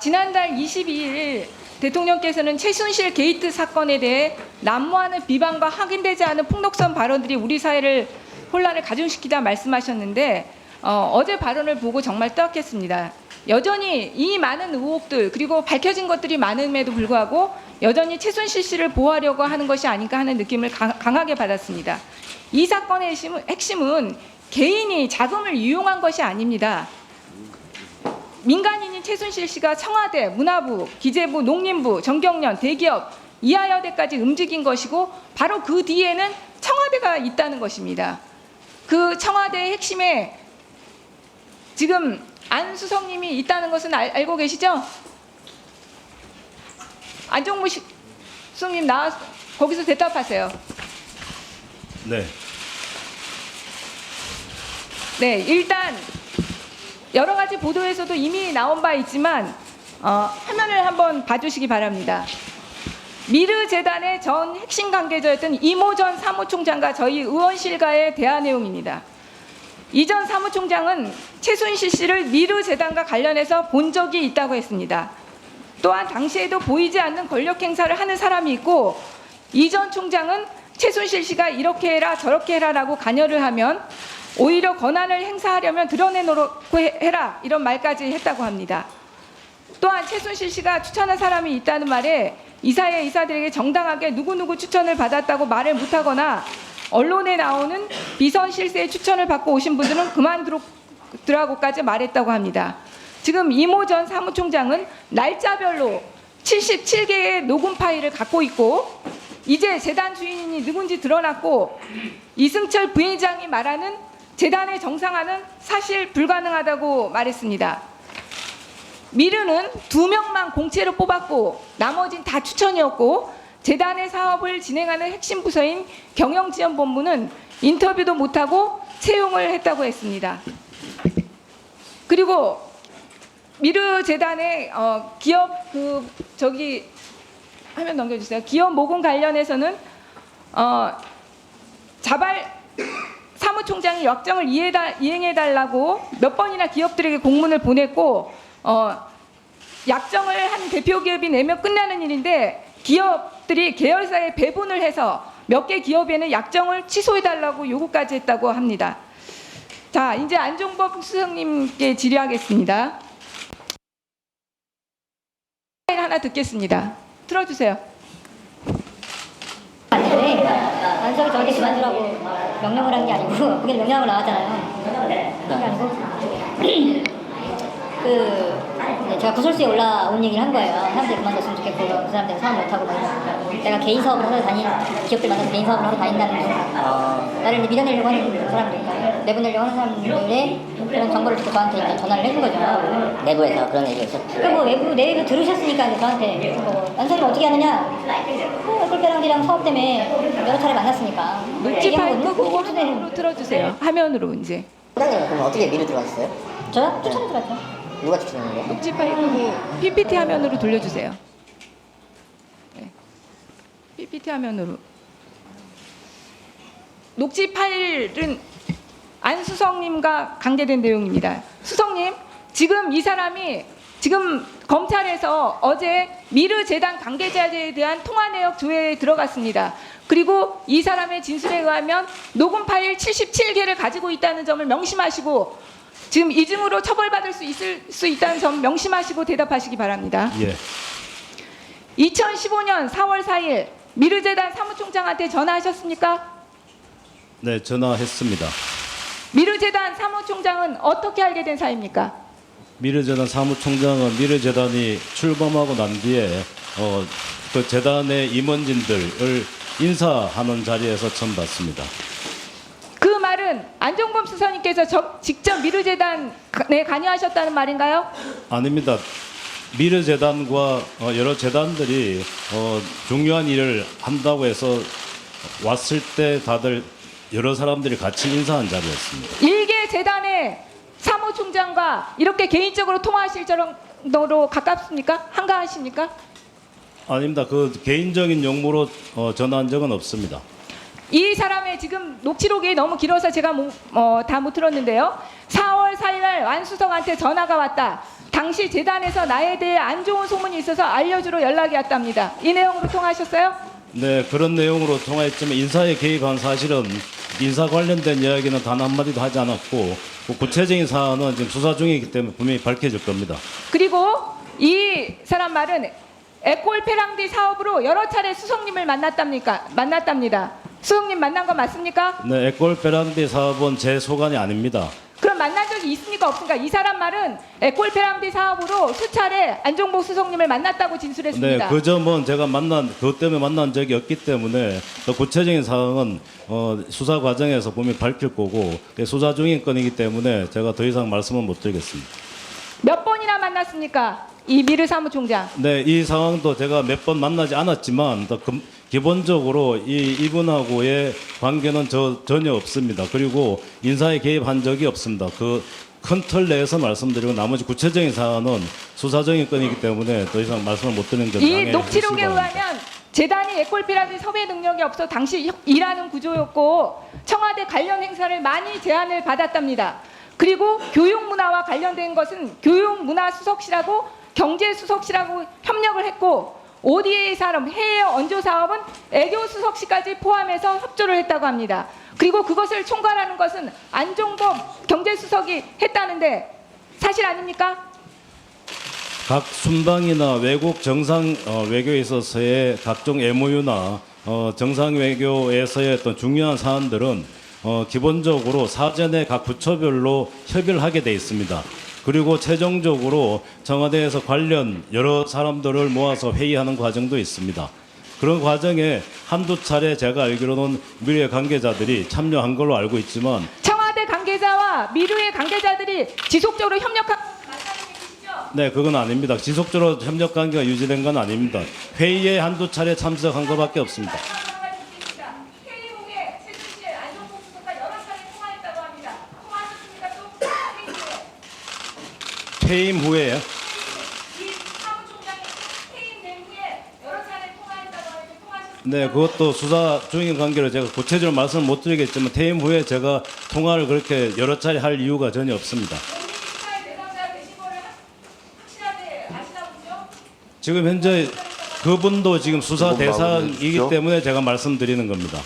지난달 22일 대통령께서는 최순실 게이트 사건에 대해 난무하는 비방과 확인되지 않은 폭력성 발언들이 우리 사회를 혼란을 가중시키다 말씀하셨는데 어제 발언을 보고 정말 뜨악했습니다. 여전히 이 많은 의혹들 그리고 밝혀진 것들이 많음에도 불구하고 여전히 최순실 씨를 보호하려고 하는 것이 아닌가 하는 느낌을 강하게 받았습니다. 이 사건의 핵심은 개인이 자금을 이용한 것이 아닙니다. 민간인인 최순실 씨가 청와대, 문화부, 기재부, 농림부, 정경련, 대기업, 이하여대까지 움직인 것이고 바로 그 뒤에는 청와대가 있다는 것입니다. 그 청와대의 핵심에 지금 안수성님이 있다는 것은 알고 계시죠? 안종무 수석님 나와서 거기서 대답하세요. 네. 네, 일단 여러 가지 보도에서도 이미 나온 바 있지만 화면을 한번 봐주시기 바랍니다. 미르재단의 전 핵심 관계자였던 이모 전 사무총장과 저희 의원실과의 대화 내용입니다. 이 전 사무총장은 최순실 씨를 미르재단과 관련해서 본 적이 있다고 했습니다. 또한 당시에도 보이지 않는 권력 행사를 하는 사람이 있고 이 전 총장은 최순실 씨가 이렇게 해라 저렇게 해라라고 관여를 하면 오히려 권한을 행사하려면 드러내놓고 해라 이런 말까지 했다고 합니다. 또한 최순실 씨가 추천한 사람이 있다는 말에 이사회 이사들에게 정당하게 누구누구 추천을 받았다고 말을 못하거나 언론에 나오는 비선 실세의 추천을 받고 오신 분들은 그만두라고까지 말했다고 합니다. 지금 이모 전 사무총장은 날짜별로 77개의 녹음 파일을 갖고 있고 이제 재단 주인이 누군지 드러났고 이승철 부회장이 말하는 재단의 정상화는 사실 불가능하다고 말했습니다. 미르는 2명만 공채로 뽑았고 나머진 다 추천이었고 재단의 사업을 진행하는 핵심 부서인 경영지원본부는 인터뷰도 못하고 채용을 했다고 했습니다. 그리고 미르재단의 기업 화면 넘겨주세요. 기업 모금 관련해서는 자발 사무총장이 약정을 이행해달라고 몇 번이나 기업들에게 공문을 보냈고 약정을 한 대표 기업이 내면 끝나는 일인데 기업들이 계열사에 배분을 해서 몇 개 기업에는 약정을 취소해달라고 요구까지 했다고 합니다. 자, 이제 안종범 수석님께 질의하겠습니다. 하나 듣겠습니다. 틀어주세요. 안석이 저한테 그만두라고 명령을 한 게 아니고 그게 명령으로 나왔잖아요. 그게 아니고 제가 구설수에 올라온 얘기를 한 거예요. 사람들이 그만뒀으면 좋겠고 그 사람들은 사업 못하고 내가 개인 사업을 하러 기업들 만나서 개인 사업을 하러 다닌다는 거 나를 밀어내려고 하는 사람들이니까 내보내려고 하는 사람들의 그런 정보를 듣고 저한테 이제 전화를 해준 거죠. 내부에서 그런 얘기가 있었죠. 그리고 내부 들으셨으니까 이제 저한테 안석이를 어떻게 하느냐 꿀배랑이랑 사업 때문에 여러 차례 만났으니까 녹취 파일 끄고 화면으로 틀어주세요. 화면으로 이제. 부장님은 그럼 어떻게 미르 들어가셨어요? 저요? 추천 들었죠. 누가 추천했는데요? 녹취 파일 끄고 PPT 화면으로 돌려주세요. 네. PPT 화면으로. 녹취 파일은 안수성님과 관계된 내용입니다. 수성님, 지금 이 사람이 지금 검찰에서 어제 미르재단 관계자에 대한 통화 내역 조회에 들어갔습니다. 그리고 이 사람의 진술에 의하면 녹음 파일 77개를 가지고 있다는 점을 명심하시고 지금 이중으로 처벌받을 수 있다는 점 명심하시고 대답하시기 바랍니다. 예. 2015년 4월 4일 미르재단 사무총장한테 전화하셨습니까? 네, 전화했습니다. 미르재단 사무총장은 어떻게 알게 된 사이입니까? 미르재단 사무총장은 미르재단이 출범하고 난 뒤에 그 재단의 임원진들을 인사하는 자리에서 처음 봤습니다. 그 말은 안종범 수석님께서 직접 미르재단에 관여하셨다는 말인가요? 아닙니다. 미르재단과 여러 재단들이 중요한 일을 한다고 해서 왔을 때 다들 여러 사람들이 같이 인사한 자리였습니다. 일개 재단의 사무총장과 이렇게 개인적으로 통화하실 정도로 가깝습니까? 한가하십니까? 아닙니다. 그 개인적인 용무로 전화한 적은 없습니다. 이 사람의 지금 녹취록이 너무 길어서 제가 다 못 들었는데요. 4월 4일 날 안수성한테 전화가 왔다. 당시 재단에서 나에 대해 안 좋은 소문이 있어서 알려주러 연락이 왔답니다. 이 내용으로 통화하셨어요? 네, 그런 내용으로 통화했지만 인사에 개입한 사실은 인사 관련된 이야기는 단 한마디도 하지 않았고 그 구체적인 사안은 지금 수사 중이기 때문에 분명히 밝혀질 겁니다. 그리고 이 사람 말은 에콜페랑디 사업으로 여러 차례 수석님을 만났답니다. 수석님 만난 거 맞습니까? 네, 에콜베란디 사업은 제 소관이 아닙니다. 그럼 만난 적이 있습니까 없습니까? 이 사람 말은 에콜페랑디 사업으로 수차례 안종복 수석님을 만났다고 네, 진술했습니다. 그 점은 제가 그것 때문에 만난 적이 없기 때문에 더 구체적인 사항은 수사 과정에서 분명히 밝힐 거고 수사 중인 건이기 때문에 제가 더 이상 말씀은 못 드리겠습니다. 몇 번이나 만났습니까? 이 미르 사무총장. 네, 이 상황도 제가 몇 번 만나지 않았지만 기본적으로 이분하고의 관계는 전혀 없습니다. 그리고 인사에 개입한 적이 없습니다. 그 큰 틀 내에서 말씀드리고 나머지 구체적인 사안은 수사적인 건이기 때문에 더 이상 말씀을 못 드리는 점 이 양해해 녹취록에 주시기 바랍니다. 의하면 재단이 에콜피라디 섭외 능력이 없어 당시 일하는 구조였고 청와대 관련 행사를 많이 제안을 받았답니다. 그리고 교육문화와 관련된 것은 교육문화수석실하고 경제수석실하고 협력을 했고 ODA 사업, 해외 원조 사업은 애교수석실까지 포함해서 협조를 했다고 합니다. 그리고 그것을 총괄하는 것은 안종범 경제수석이 했다는데 사실 아닙니까? 각 순방이나 외국 정상 외교에 있어서의 각종 MOU나 정상 외교에서의 어떤 중요한 사안들은 기본적으로 사전에 각 부처별로 협의를 하게 돼 있습니다. 그리고 최종적으로 청와대에서 관련 여러 사람들을 모아서 회의하는 과정도 있습니다. 그런 과정에 한두 차례 제가 알기로는 미래의 관계자들이 참여한 걸로 알고 있지만 청와대 관계자와 미르의 관계자들이 지속적으로 협력한 맞다는 얘기시죠? 네, 그건 아닙니다. 지속적으로 협력 관계가 유지된 건 아닙니다. 회의에 한두 차례 참석한 것밖에 없습니다. 회의 후에 최순실 안종복 수석과 여러 차례 통화했다고 합니다. 통화하셨습니까? 또 퇴임 후에요. 이 사무총장이 퇴임된 후에 여러 차례 통화했다고 하는데 통화하셨습니까? 네, 그것도 수사 중인 관계로 제가 구체적으로 말씀을 못 드리겠지만 퇴임 후에 제가 통화를 그렇게 여러 차례 할 이유가 전혀 없습니다. 본인이 수사의 대상자가 되신 거를 확실하게 아시나 보죠? 지금 현재 그분도 지금 수사 그분 마음을 대상이기 해주십시오. 때문에 제가 말씀드리는 겁니다.